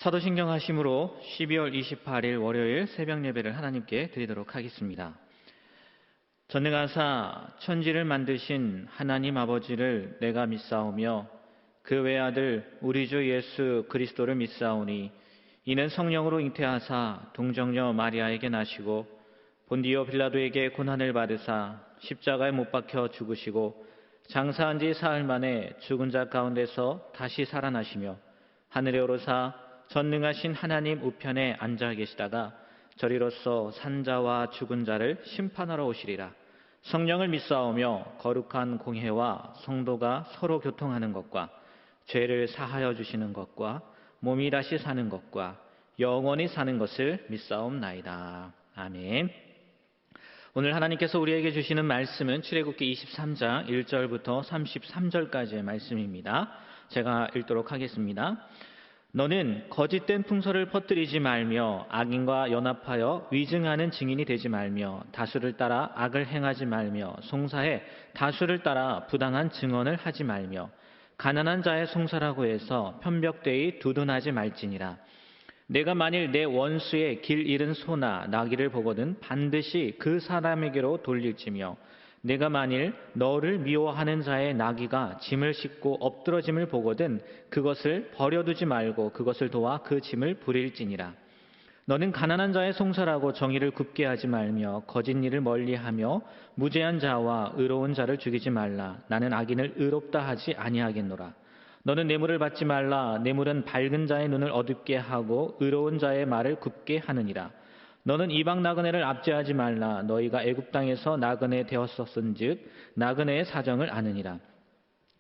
사도신경 하심으로 12월 28일 월요일 새벽 예배를 하나님께 드리도록 하겠습니다. 전능하사 천지를 만드신 하나님 아버지를 내가 믿사오며 그 외아들 우리 주 예수 그리스도를 믿사오니 이는 성령으로 잉태하사 동정녀 마리아에게 나시고 본디오 빌라도에게 고난을 받으사 십자가에 못 박혀 죽으시고 장사한 지 사흘 만에 죽은 자 가운데서 다시 살아나시며 하늘에 오르사 전능하신 하나님 우편에 앉아 계시다가 저리로서 산자와 죽은 자를 심판하러 오시리라. 성령을 믿사오며 거룩한 공회와 성도가 서로 교통하는 것과 죄를 사하여 주시는 것과 몸이 다시 사는 것과 영원히 사는 것을 믿사옵나이다. 아멘. 오늘 하나님께서 우리에게 주시는 말씀은 출애굽기 23장 1절부터 33절까지의 말씀입니다. 제가 읽도록 하겠습니다. 너는 거짓된 풍설을 퍼뜨리지 말며 악인과 연합하여 위증하는 증인이 되지 말며 다수를 따라 악을 행하지 말며 송사해 다수를 따라 부당한 증언을 하지 말며 가난한 자의 송사라고 해서 편벽되이 두둔하지 말지니라. 내가 만일 내 원수의 길 잃은 소나 나귀를 보거든 반드시 그 사람에게로 돌릴지며 내가 만일 너를 미워하는 자의 나귀가 짐을 싣고 엎드러짐을 보거든 그것을 버려두지 말고 그것을 도와 그 짐을 부릴지니라. 너는 가난한 자의 송사라고 정의를 굽게 하지 말며 거짓 일을 멀리하며 무죄한 자와 의로운 자를 죽이지 말라. 나는 악인을 의롭다 하지 아니하겠노라. 너는 뇌물을 받지 말라. 뇌물은 밝은 자의 눈을 어둡게 하고 의로운 자의 말을 굽게 하느니라. 너는 이방 나그네를 압제하지 말라. 너희가 애굽 땅에서 나그네 되었었은즉 나그네의 사정을 아느니라.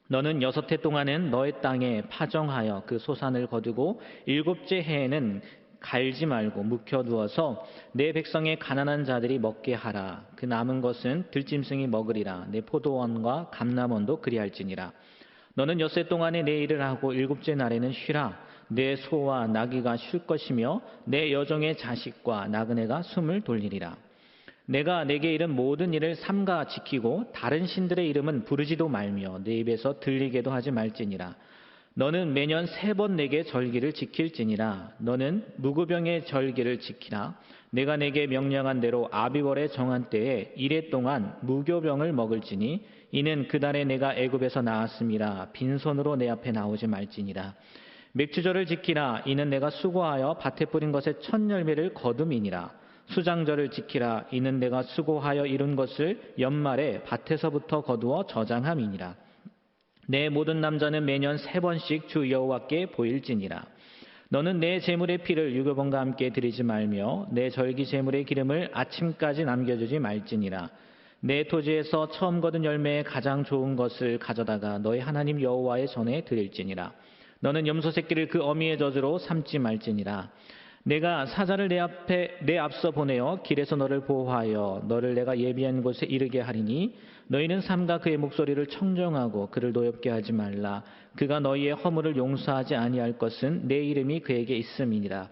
너는 6해 동안은 너의 땅에 파정하여 그 소산을 거두고 7째 해에는 갈지 말고 묵혀두어서 내 백성의 가난한 자들이 먹게 하라. 그 남은 것은 들짐승이 먹으리라. 내 포도원과 감람원도 그리할지니라. 너는 6해 동안에 내 일을 하고 7째 날에는 쉬라. 내 소와 나귀가 쉴 것이며 내 여종의 자식과 나그네가 숨을 돌리리라. 내가 내게 이른 모든 일을 삼가 지키고 다른 신들의 이름은 부르지도 말며 내 입에서 들리게도 하지 말지니라. 너는 매년 3번 내게 절기를 지킬지니라. 너는 무구병의 절기를 지키라. 내가 내게 명령한 대로 아비월에 정한 때에 1해 동안 무교병을 먹을지니 이는 그달에 내가 애굽에서 나왔음이라. 빈손으로 내 앞에 나오지 말지니라. 맥주절을 지키라. 이는 내가 수고하여 밭에 뿌린 것의 첫 열매를 거둠이니라. 수장절을 지키라. 이는 내가 수고하여 이룬 것을 연말에 밭에서부터 거두어 저장함이니라. 내 모든 남자는 매년 3번씩 주 여호와께 보일지니라. 너는 내 제물의 피를 유교범과 함께 드리지 말며 내 절기 제물의 기름을 아침까지 남겨주지 말지니라. 내 토지에서 처음 거둔 열매의 가장 좋은 것을 가져다가 너희 하나님 여호와의 전에 드릴지니라. 너는 염소 새끼를 그 어미의 젖으로 삼지 말지니라. 내가 사자를 내 앞서 보내어 길에서 너를 보호하여 너를 내가 예비한 곳에 이르게 하리니 너희는 삼가 그의 목소리를 청정하고 그를 노엽게 하지 말라. 그가 너희의 허물을 용서하지 아니할 것은 내 이름이 그에게 있음이니라.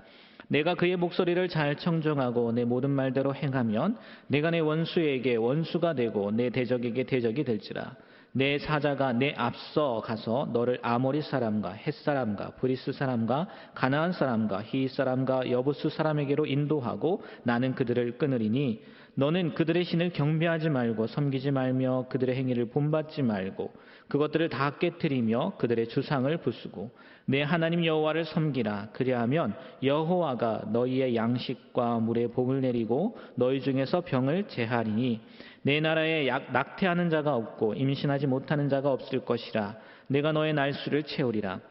내가 그의 목소리를 잘 청정하고 내 모든 말대로 행하면 내가 내 원수에게 원수가 되고 내 대적에게 대적이 될지라. 내 사자가 내 앞서 가서 너를 아모리 사람과 헷 사람과 브리스 사람과 가나안 사람과 히윗 사람과 여부스 사람에게로 인도하고 나는 그들을 끊으리니 너는 그들의 신을 경배하지 말고 섬기지 말며 그들의 행위를 본받지 말고 그것들을 다 깨트리며 그들의 주상을 부수고 내 하나님 여호와를 섬기라. 그리하면 여호와가 너희의 양식과 물에 복을 내리고 너희 중에서 병을 제하리니 내 나라에 낙태하는 자가 없고 임신하지 못하는 자가 없을 것이라. 내가 너의 날수를 채우리라.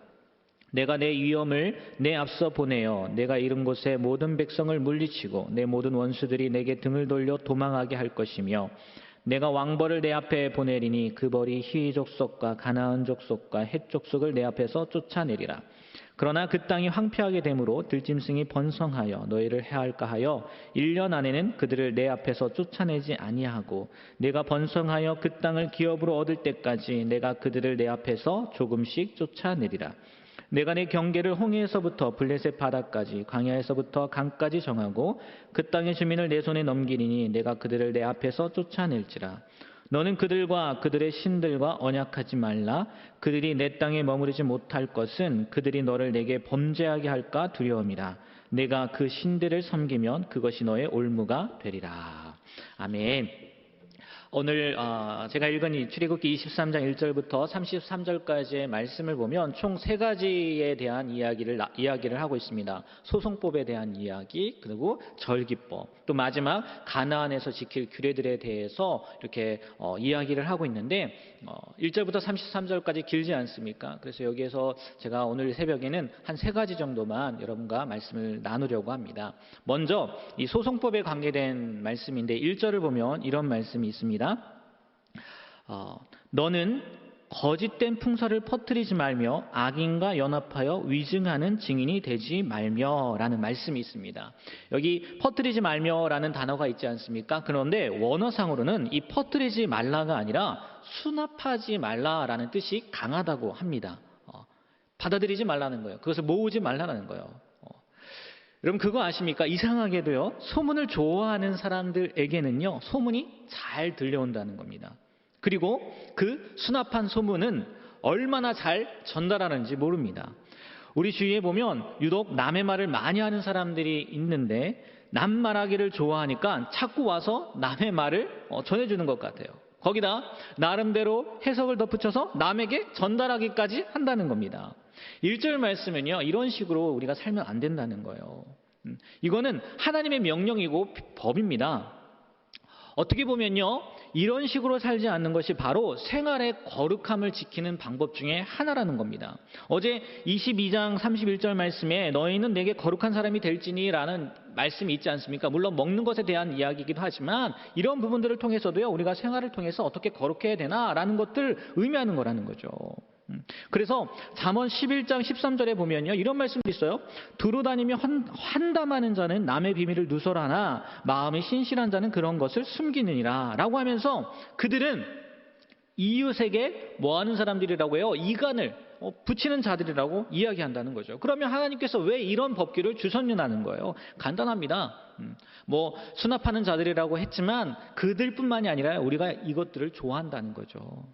내가 내 위엄을 내 앞서 보내어 내가 이른 곳에 모든 백성을 물리치고 내 모든 원수들이 내게 등을 돌려 도망하게 할 것이며 내가 왕벌을 내 앞에 보내리니 그 벌이 히위 족속과 가나안 족속과 헷 족속을 내 앞에서 쫓아내리라. 그러나 그 땅이 황폐하게 되므로 들짐승이 번성하여 너희를 해할까 하여 1년 안에는 그들을 내 앞에서 쫓아내지 아니하고 내가 번성하여 그 땅을 기업으로 얻을 때까지 내가 그들을 내 앞에서 조금씩 쫓아내리라. 내가 내 경계를 홍해에서부터 블레셋 바다까지 광야에서부터 강까지 정하고 그 땅의 주민을 내 손에 넘기리니 내가 그들을 내 앞에서 쫓아낼지라. 너는 그들과 그들의 신들과 언약하지 말라. 그들이 내 땅에 머무르지 못할 것은 그들이 너를 내게 범죄하게 할까 두려움이라. 내가 그 신들을 섬기면 그것이 너의 올무가 되리라. 아멘. 오늘 제가 읽은 이 출애굽기 23장 1절부터 33절까지의 말씀을 보면 총 세 가지에 대한 이야기를 하고 있습니다. 소송법에 대한 이야기, 그리고 절기법, 또 마지막 가나안에서 지킬 규례들에 대해서 이렇게 이야기를 하고 있는데 1절부터 33절까지 길지 않습니까? 그래서 여기에서 제가 오늘 새벽에는 한 세 가지 정도만 여러분과 말씀을 나누려고 합니다. 먼저 이 소송법에 관계된 말씀인데 1절을 보면 이런 말씀이 있습니다. 너는 거짓된 풍설을 퍼뜨리지 말며 악인과 연합하여 위증하는 증인이 되지 말며 라는 말씀이 있습니다. 여기 퍼뜨리지 말며라는 단어가 있지 않습니까? 그런데 원어상으로는 이 퍼뜨리지 말라가 아니라 수납하지 말라라는 뜻이 강하다고 합니다. 받아들이지 말라는 거예요. 그것을 모으지 말라는 거예요. 여러분 그거 아십니까? 이상하게도요, 소문을 좋아하는 사람들에게는요, 소문이 잘 들려온다는 겁니다. 그리고 그 수납한 소문은 얼마나 잘 전달하는지 모릅니다. 우리 주위에 보면 유독 남의 말을 많이 하는 사람들이 있는데 남 말하기를 좋아하니까 자꾸 와서 남의 말을 전해주는 것 같아요. 거기다 나름대로 해석을 덧붙여서 남에게 전달하기까지 한다는 겁니다. 1절 말씀은요, 이런 식으로 우리가 살면 안 된다는 거예요. 이거는 하나님의 명령이고 법입니다. 어떻게 보면요, 이런 식으로 살지 않는 것이 바로 생활의 거룩함을 지키는 방법 중에 하나라는 겁니다. 어제 22장 31절 말씀에 너희는 내게 거룩한 사람이 될지니 라는 말씀이 있지 않습니까? 물론 먹는 것에 대한 이야기이기도 하지만 이런 부분들을 통해서도요, 우리가 생활을 통해서 어떻게 거룩해야 되나라는 것들 의미하는 거라는 거죠. 그래서 잠언 11장 13절에 보면요, 이런 말씀도 있어요. 두루 다니며 환담하는 자는 남의 비밀을 누설하나 마음이 신실한 자는 그런 것을 숨기느니라 라고 하면서 그들은 이웃에게 뭐하는 사람들이라고 해요? 이간을 붙이는 자들이라고 이야기한다는 거죠. 그러면 하나님께서 왜 이런 법규를 주선언하는 거예요? 간단합니다. 수납하는 자들이라고 했지만 그들뿐만이 아니라 우리가 이것들을 좋아한다는 거죠.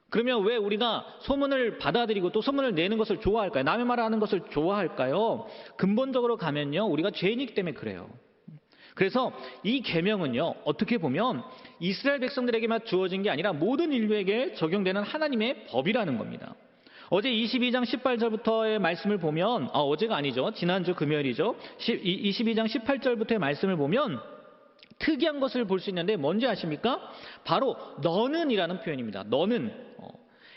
그러면 왜 우리가 소문을 받아들이고 또 소문을 내는 것을 좋아할까요? 남의 말을 하는 것을 좋아할까요? 근본적으로 가면요, 우리가 죄인이기 때문에 그래요. 그래서 이 계명은요, 어떻게 보면 이스라엘 백성들에게만 주어진 게 아니라 모든 인류에게 적용되는 하나님의 법이라는 겁니다. 어제 22장 18절부터의 말씀을 보면 어제가 아니죠. 지난주 금요일이죠. 22장 18절부터의 말씀을 보면 특이한 것을 볼 수 있는데 뭔지 아십니까? 바로 너는이라는 표현입니다. 너는.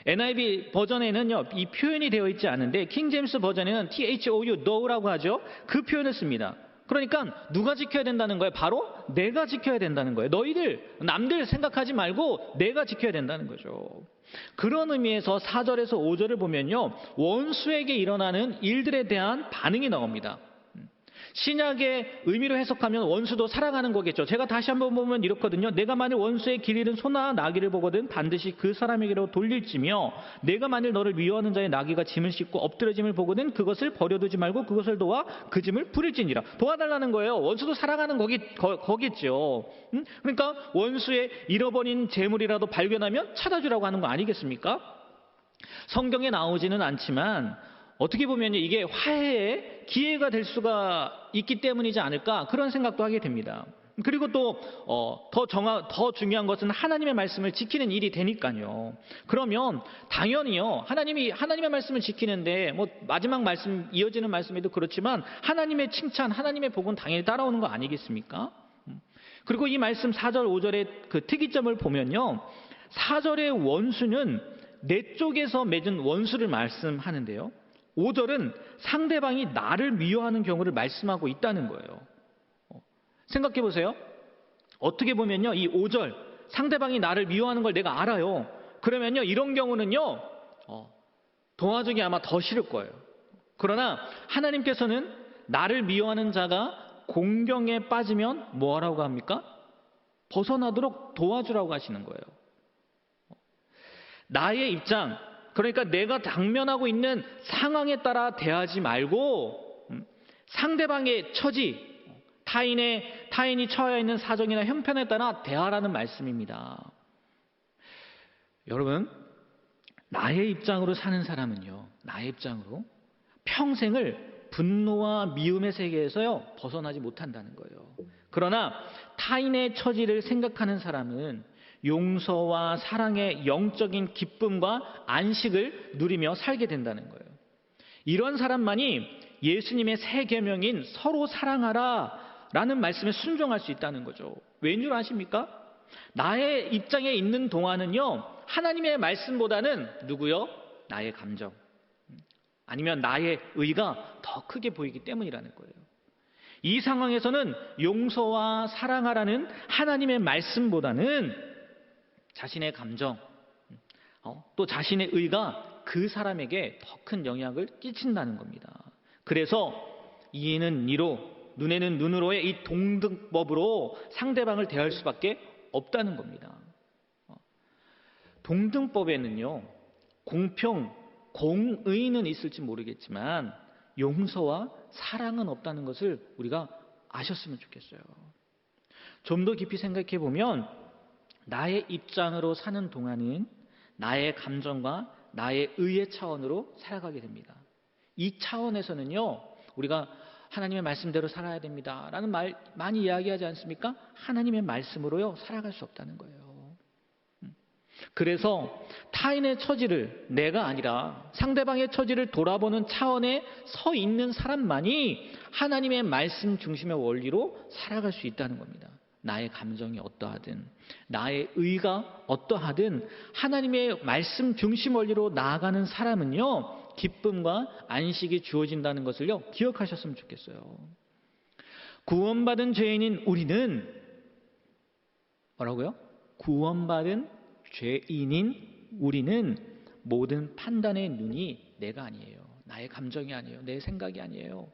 NIV 버전에는요, 이 표현이 되어 있지 않은데 킹 제임스 버전에는 THOU, now라고 하죠. 그 표현을 씁니다. 그러니까 누가 지켜야 된다는 거예요? 바로 내가 지켜야 된다는 거예요. 너희들, 남들 생각하지 말고 내가 지켜야 된다는 거죠. 그런 의미에서 4절에서 5절을 보면요, 원수에게 일어나는 일들에 대한 반응이 나옵니다. 신약의 의미로 해석하면 원수도 사랑하는 거겠죠. 제가 다시 한번 보면 이렇거든요. 내가 만일 원수의 길 잃은 소나 나귀를 보거든 반드시 그 사람에게로 돌릴지며 내가 만일 너를 미워하는 자의 나귀가 짐을 싣고 엎드려짐을 보거든 그것을 버려두지 말고 그것을 도와 그 짐을 부릴지니라. 도와달라는 거예요. 원수도 사랑하는 거겠죠. 그러니까 원수의 잃어버린 재물이라도 발견하면 찾아주라고 하는 거 아니겠습니까? 성경에 나오지는 않지만 어떻게 보면 이게 화해의 기회가 될 수가 있기 때문이지 않을까 그런 생각도 하게 됩니다. 그리고 또 더 중요한 것은 하나님의 말씀을 지키는 일이 되니까요. 그러면 당연히요, 하나님의 말씀을 지키는데 마지막 말씀 이어지는 말씀에도 그렇지만 하나님의 칭찬, 하나님의 복은 당연히 따라오는 거 아니겠습니까? 그리고 이 말씀 4절 5절의 그 특이점을 보면요, 4절의 원수는 내 쪽에서 맺은 원수를 말씀하는데요, 5절은 상대방이 나를 미워하는 경우를 말씀하고 있다는 거예요. 생각해 보세요. 어떻게 보면요, 이 5절 상대방이 나를 미워하는 걸 내가 알아요. 그러면요, 이런 경우는요, 도와주기 아마 더 싫을 거예요. 그러나 하나님께서는 나를 미워하는 자가 공경에 빠지면 뭐 하라고 합니까? 벗어나도록 도와주라고 하시는 거예요. 나의 입장, 그러니까 내가 당면하고 있는 상황에 따라 대하지 말고 상대방의 처지, 타인이 처해 있는 사정이나 형편에 따라 대하라는 말씀입니다. 여러분, 나의 입장으로 사는 사람은요, 나의 입장으로 평생을 분노와 미움의 세계에서요 벗어나지 못한다는 거예요. 그러나 타인의 처지를 생각하는 사람은 용서와 사랑의 영적인 기쁨과 안식을 누리며 살게 된다는 거예요. 이런 사람만이 예수님의 새 계명인 서로 사랑하라 라는 말씀에 순종할 수 있다는 거죠. 왜인 줄 아십니까? 나의 입장에 있는 동안은요, 하나님의 말씀보다는 누구요? 나의 감정, 아니면 나의 의가 더 크게 보이기 때문이라는 거예요. 이 상황에서는 용서와 사랑하라는 하나님의 말씀보다는 자신의 감정, 또 자신의 의가 그 사람에게 더 큰 영향을 끼친다는 겁니다. 그래서 이에는 이로, 눈에는 눈으로의 이 동등법으로 상대방을 대할 수밖에 없다는 겁니다. 동등법에는요, 공평, 공의는 있을지 모르겠지만 용서와 사랑은 없다는 것을 우리가 아셨으면 좋겠어요. 좀 더 깊이 생각해 보면 나의 입장으로 사는 동안은 나의 감정과 나의 의의 차원으로 살아가게 됩니다. 이 차원에서는요, 우리가 하나님의 말씀대로 살아야 됩니다 라는 말 많이 이야기하지 않습니까? 하나님의 말씀으로요 살아갈 수 없다는 거예요. 그래서 타인의 처지를, 내가 아니라 상대방의 처지를 돌아보는 차원에 서 있는 사람만이 하나님의 말씀 중심의 원리로 살아갈 수 있다는 겁니다. 나의 감정이 어떠하든, 나의 의가 어떠하든 하나님의 말씀 중심 원리로 나아가는 사람은요, 기쁨과 안식이 주어진다는 것을요 기억하셨으면 좋겠어요. 구원받은 죄인인 우리는 뭐라고요? 구원받은 죄인인 우리는 모든 판단의 눈이 내가 아니에요. 나의 감정이 아니에요. 내 생각이 아니에요.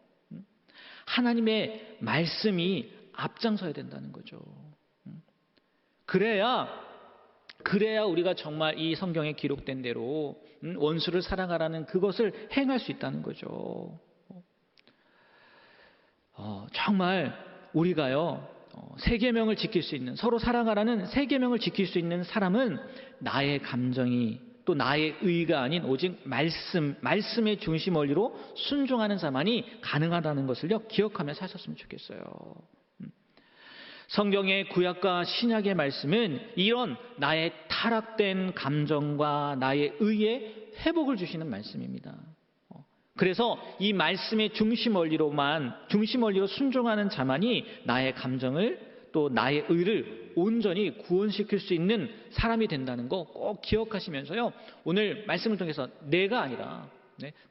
하나님의 말씀이 앞장서야 된다는 거죠. 그래야 우리가 정말 이 성경에 기록된 대로 원수를 사랑하라는 그것을 행할 수 있다는 거죠. 정말 우리가요, 세 계명을 지킬 수 있는, 서로 사랑하라는 세 계명을 지킬 수 있는 사람은 나의 감정이, 또 나의 의가 아닌 오직 말씀의 중심 원리로 순종하는 자만이 가능하다는 것을요 기억하며 사셨으면 좋겠어요. 성경의 구약과 신약의 말씀은 이런 나의 타락된 감정과 나의 의에 회복을 주시는 말씀입니다. 그래서 이 말씀의 중심 원리로 순종하는 자만이 나의 감정을, 또 나의 의를 온전히 구원시킬 수 있는 사람이 된다는 거 꼭 기억하시면서요, 오늘 말씀을 통해서 내가 아니라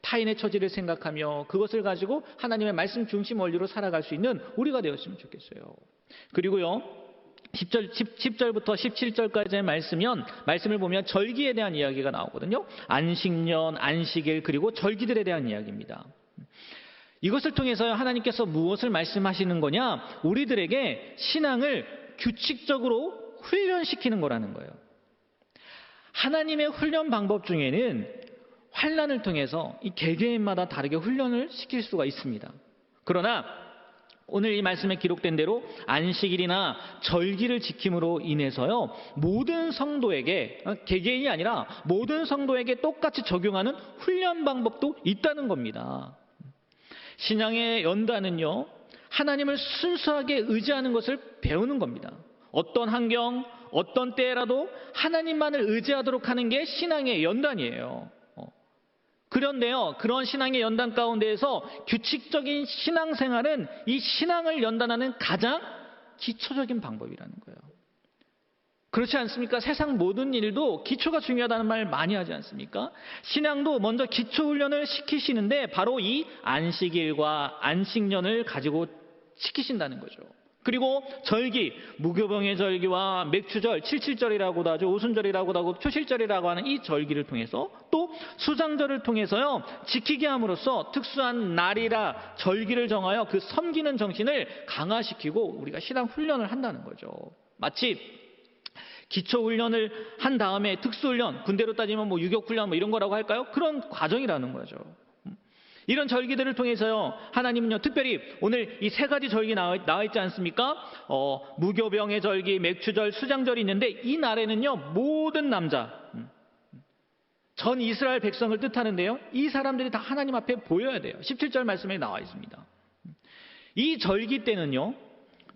타인의 처지를 생각하며 그것을 가지고 하나님의 말씀 중심 원리로 살아갈 수 있는 우리가 되었으면 좋겠어요. 그리고요, 10절부터 17절까지의 말씀을 보면 절기에 대한 이야기가 나오거든요. 안식년, 안식일, 그리고 절기들에 대한 이야기입니다. 이것을 통해서 하나님께서 무엇을 말씀하시는 거냐? 우리들에게 신앙을 규칙적으로 훈련시키는 거라는 거예요. 하나님의 훈련 방법 중에는 환난을 통해서 이 개개인마다 다르게 훈련을 시킬 수가 있습니다. 그러나 오늘 이 말씀에 기록된 대로 안식일이나 절기를 지킴으로 인해서요, 모든 성도에게, 개개인이 아니라 모든 성도에게 똑같이 적용하는 훈련 방법도 있다는 겁니다. 신앙의 연단은요, 하나님을 순수하게 의지하는 것을 배우는 겁니다. 어떤 환경, 어떤 때라도 하나님만을 의지하도록 하는 게 신앙의 연단이에요. 그런데요, 그런 신앙의 연단 가운데에서 규칙적인 신앙생활은 이 신앙을 연단하는 가장 기초적인 방법이라는 거예요. 그렇지 않습니까? 세상 모든 일도 기초가 중요하다는 말 많이 하지 않습니까? 신앙도 먼저 기초 훈련을 시키시는데 바로 이 안식일과 안식년을 가지고 시키신다는 거죠. 그리고 절기, 무교병의 절기와 맥추절, 칠칠절이라고도 하죠. 오순절이라고도 하고 초실절이라고 하는 이 절기를 통해서, 또 수장절을 통해서요, 지키게 함으로써 특수한 날이라 절기를 정하여 그 섬기는 정신을 강화시키고 우리가 신앙 훈련을 한다는 거죠. 마치 기초 훈련을 한 다음에 특수 훈련, 군대로 따지면 유격 훈련 이런 거라고 할까요? 그런 과정이라는 거죠. 이런 절기들을 통해서요, 하나님은요, 특별히 오늘 이 세 가지 절기 나와 있지 않습니까? 무교병의 절기, 맥추절, 수장절이 있는데, 이 날에는요, 모든 남자, 전 이스라엘 백성을 뜻하는데요, 이 사람들이 다 하나님 앞에 보여야 돼요. 17절 말씀에 나와 있습니다. 이 절기 때는요,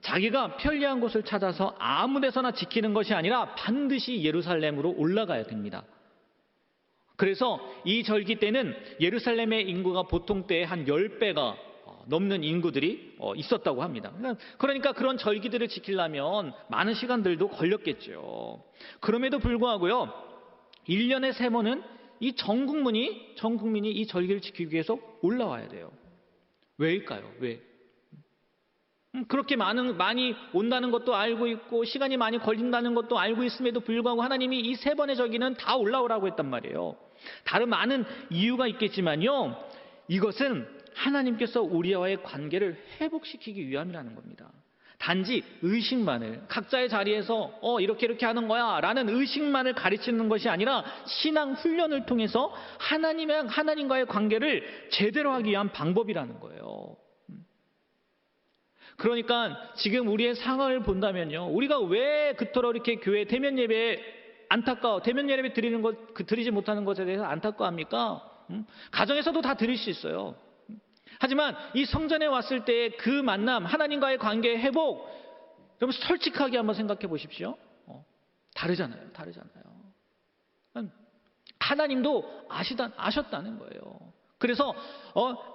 자기가 편리한 곳을 찾아서 아무 데서나 지키는 것이 아니라 반드시 예루살렘으로 올라가야 됩니다. 그래서 이 절기 때는 예루살렘의 인구가 보통 때의 한 10배가 넘는 인구들이 있었다고 합니다. 그러니까 그런 절기들을 지키려면 많은 시간들도 걸렸겠죠. 그럼에도 불구하고요, 1년에 3번은 이 전 국민이 이 절기를 지키기 위해서 올라와야 돼요. 왜일까요? 왜? 그렇게 많이 온다는 것도 알고 있고 시간이 많이 걸린다는 것도 알고 있음에도 불구하고 하나님이 이 3번의 절기는 다 올라오라고 했단 말이에요. 다른 많은 이유가 있겠지만요, 이것은 하나님께서 우리와의 관계를 회복시키기 위함이라는 겁니다. 단지 의식만을, 각자의 자리에서 이렇게 하는 거야 라는 의식만을 가르치는 것이 아니라 신앙 훈련을 통해서 하나님과의 관계를 제대로 하기 위한 방법이라는 거예요. 그러니까 지금 우리의 상황을 본다면요, 우리가 왜 그토록 이렇게 교회 대면 예배에 대면 예배 드리지 못하는 것에 대해서 안타까워합니까? 가정에서도 다 드릴 수 있어요. 하지만 이 성전에 왔을 때 그 만남, 하나님과의 관계 회복, 여러분 솔직하게 한번 생각해 보십시오. 다르잖아요. 하나님도 아셨다는 거예요. 그래서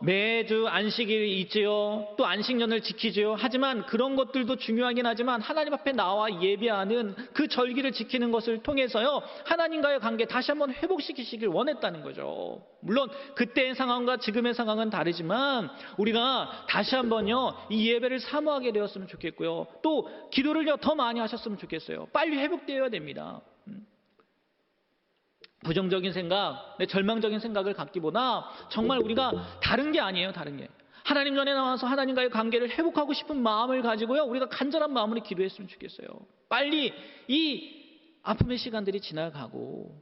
매주 안식일이 있지요. 또 안식년을 지키지요. 하지만 그런 것들도 중요하긴 하지만 하나님 앞에 나와 예배하는 그 절기를 지키는 것을 통해서요, 하나님과의 관계 다시 한번 회복시키시길 원했다는 거죠. 물론 그때의 상황과 지금의 상황은 다르지만 우리가 다시 한번요, 이 예배를 사모하게 되었으면 좋겠고요. 또 기도를요, 더 많이 하셨으면 좋겠어요. 빨리 회복되어야 됩니다. 부정적인 생각, 절망적인 생각을 갖기보다 정말 우리가 다른 게 아니에요. 하나님 전에 나와서 하나님과의 관계를 회복하고 싶은 마음을 가지고요, 우리가 간절한 마음으로 기도했으면 좋겠어요. 빨리 이 아픔의 시간들이 지나가고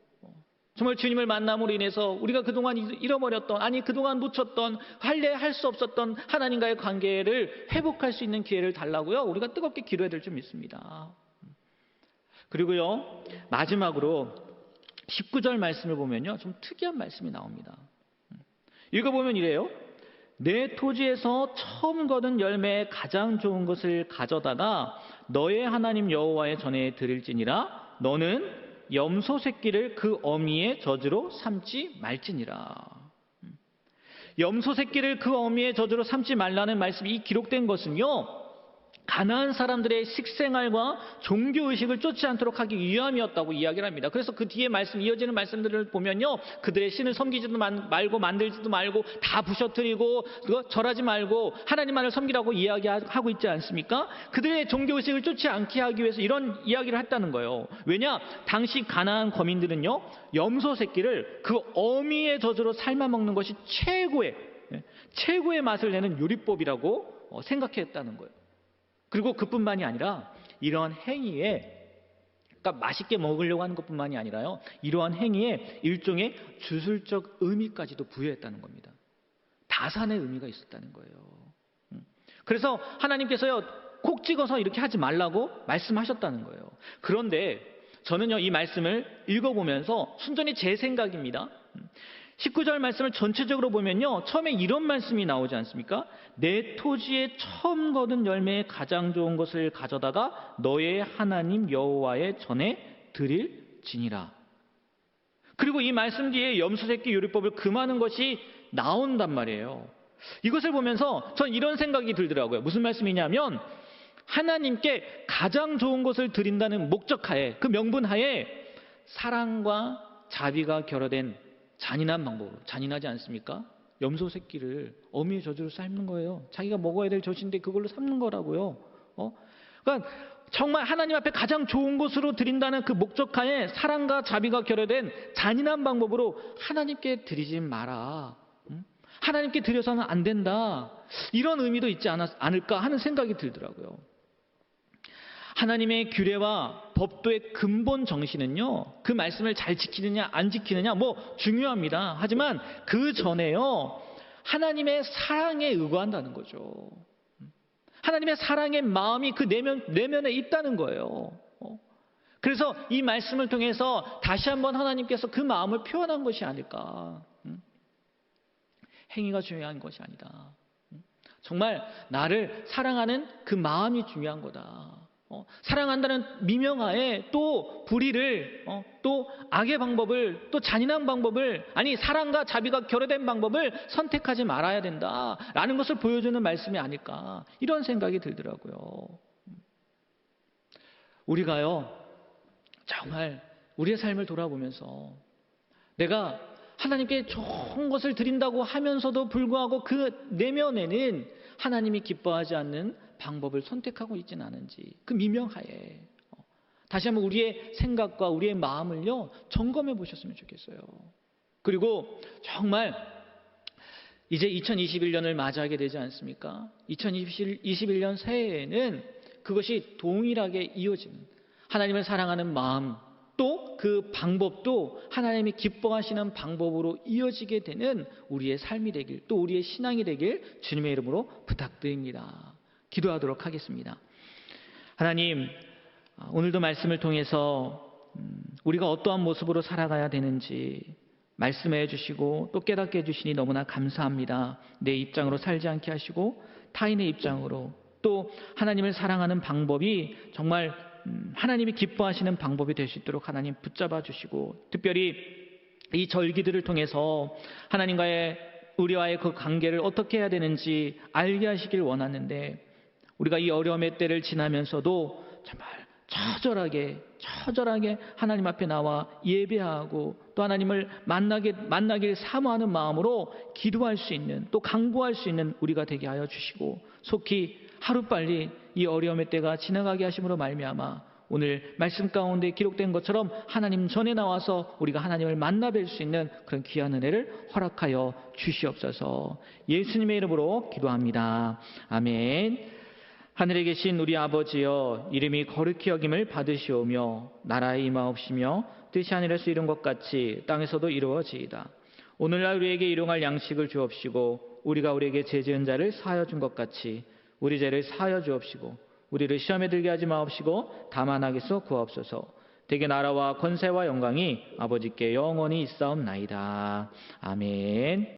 정말 주님을 만남으로 인해서 우리가 그동안 잃어버렸던, 그동안 놓쳤던, 할 수 없었던 하나님과의 관계를 회복할 수 있는 기회를 달라고요, 우리가 뜨겁게 기도해야 될 줄 믿습니다. 그리고요, 마지막으로 19절 말씀을 보면요, 좀 특이한 말씀이 나옵니다. 읽어보면 이래요. 내 토지에서 처음 거둔 열매에 가장 좋은 것을 가져다가 너의 하나님 여호와의 전에 드릴지니라. 너는 염소 새끼를 그 어미의 저주로 삼지 말지니라. 염소 새끼를 그 어미의 저주로 삼지 말라는 말씀이 기록된 것은요, 가나안 사람들의 식생활과 종교의식을 쫓지 않도록 하기 위함이었다고 이야기를 합니다. 그래서 그 뒤에 이어지는 말씀들을 보면요, 그들의 신을 섬기지도 말고 만들지도 말고 다 부셔뜨리고 절하지 말고 하나님만을 섬기라고 이야기하고 있지 않습니까? 그들의 종교의식을 쫓지 않게 하기 위해서 이런 이야기를 했다는 거예요. 왜냐? 당시 가나안 거민들은요, 염소 새끼를 그 어미의 젖으로 삶아 먹는 것이 최고의 맛을 내는 요리법이라고 생각했다는 거예요. 그리고 그뿐만이 아니라 이러한 행위에, 그러니까 맛있게 먹으려고 하는 것뿐만이 아니라요, 이러한 행위에 일종의 주술적 의미까지도 부여했다는 겁니다. 다산의 의미가 있었다는 거예요. 그래서 하나님께서요, 콕 찍어서 이렇게 하지 말라고 말씀하셨다는 거예요. 그런데 저는요, 이 말씀을 읽어보면서 순전히 제 생각입니다. 19절 말씀을 전체적으로 보면요, 처음에 이런 말씀이 나오지 않습니까? 내 토지에 처음 거둔 열매에 가장 좋은 것을 가져다가 너의 하나님 여호와의 전에 드릴지니라. 그리고 이 말씀 뒤에 염소새끼 요리법을 금하는 것이 나온단 말이에요. 이것을 보면서 전 이런 생각이 들더라고요. 무슨 말씀이냐면, 하나님께 가장 좋은 것을 드린다는 목적하에, 그 명분하에 사랑과 자비가 결여된 잔인한 방법으로, 잔인하지 않습니까? 염소 새끼를 어미의 젖으로 삶는 거예요. 자기가 먹어야 될 젖인데 그걸로 삶는 거라고요. 그러니까 정말 하나님 앞에 가장 좋은 것으로 드린다는 그 목적하에 사랑과 자비가 결여된 잔인한 방법으로 하나님께 드리지 마라. 하나님께 드려서는 안 된다. 이런 의미도 있지 않을까 하는 생각이 들더라고요. 하나님의 규례와 법도의 근본 정신은요, 그 말씀을 잘 지키느냐 안 지키느냐 중요합니다. 하지만 그 전에요, 하나님의 사랑에 의거한다는 거죠. 하나님의 사랑의 마음이 그 내면에 있다는 거예요. 그래서 이 말씀을 통해서 다시 한번 하나님께서 그 마음을 표현한 것이 아닐까. 행위가 중요한 것이 아니다. 정말 나를 사랑하는 그 마음이 중요한 거다. 사랑한다는 미명하에 또 불의를, 또 악의 방법을, 또 잔인한 방법을, 아니 사랑과 자비가 결여된 방법을 선택하지 말아야 된다라는 것을 보여주는 말씀이 아닐까, 이런 생각이 들더라고요. 우리가요 정말 우리의 삶을 돌아보면서 내가 하나님께 좋은 것을 드린다고 하면서도 불구하고 그 내면에는 하나님이 기뻐하지 않는 방법을 선택하고 있지는 않은지, 그 미명하에 다시 한번 우리의 생각과 우리의 마음을요 점검해 보셨으면 좋겠어요. 그리고 정말 이제 2021년을 맞이하게 되지 않습니까? 2021년 새해에는 그것이 동일하게 이어지는, 하나님을 사랑하는 마음, 또 그 방법도 하나님이 기뻐하시는 방법으로 이어지게 되는 우리의 삶이 되길, 또 우리의 신앙이 되길 주님의 이름으로 부탁드립니다. 기도하도록 하겠습니다. 하나님, 오늘도 말씀을 통해서 우리가 어떠한 모습으로 살아가야 되는지 말씀해 주시고 또 깨닫게 해주시니 너무나 감사합니다. 내 입장으로 살지 않게 하시고 타인의 입장으로, 또 하나님을 사랑하는 방법이 정말 하나님이 기뻐하시는 방법이 될 수 있도록 하나님 붙잡아 주시고, 특별히 이 절기들을 통해서 하나님과의 우리와의 그 관계를 어떻게 해야 되는지 알게 하시길 원하는데, 우리가 이 어려움의 때를 지나면서도 정말 처절하게 하나님 앞에 나와 예배하고 또 하나님을 만나길 사모하는 마음으로 기도할 수 있는, 또 간구할 수 있는 우리가 되게 하여 주시고, 속히 하루빨리 이 어려움의 때가 지나가게 하심으로 말미암아 오늘 말씀 가운데 기록된 것처럼 하나님 전에 나와서 우리가 하나님을 만나 뵐 수 있는 그런 귀한 은혜를 허락하여 주시옵소서. 예수님의 이름으로 기도합니다. 아멘. 하늘에 계신 우리 아버지여, 이름이 거룩히 여김을 받으시오며 나라에 임하옵시며 뜻이 하늘에서 이룬 것 같이 땅에서도 이루어지이다. 오늘날 우리에게 일용할 양식을 주옵시고 우리가 우리에게 죄 지은 자를 사하여 준 것 같이 우리 죄를 사하여 주옵시고 우리를 시험에 들게 하지 마옵시고 다만 악에서 구하옵소서. 대개 나라와 권세와 영광이 아버지께 영원히 있사옵나이다. 아멘.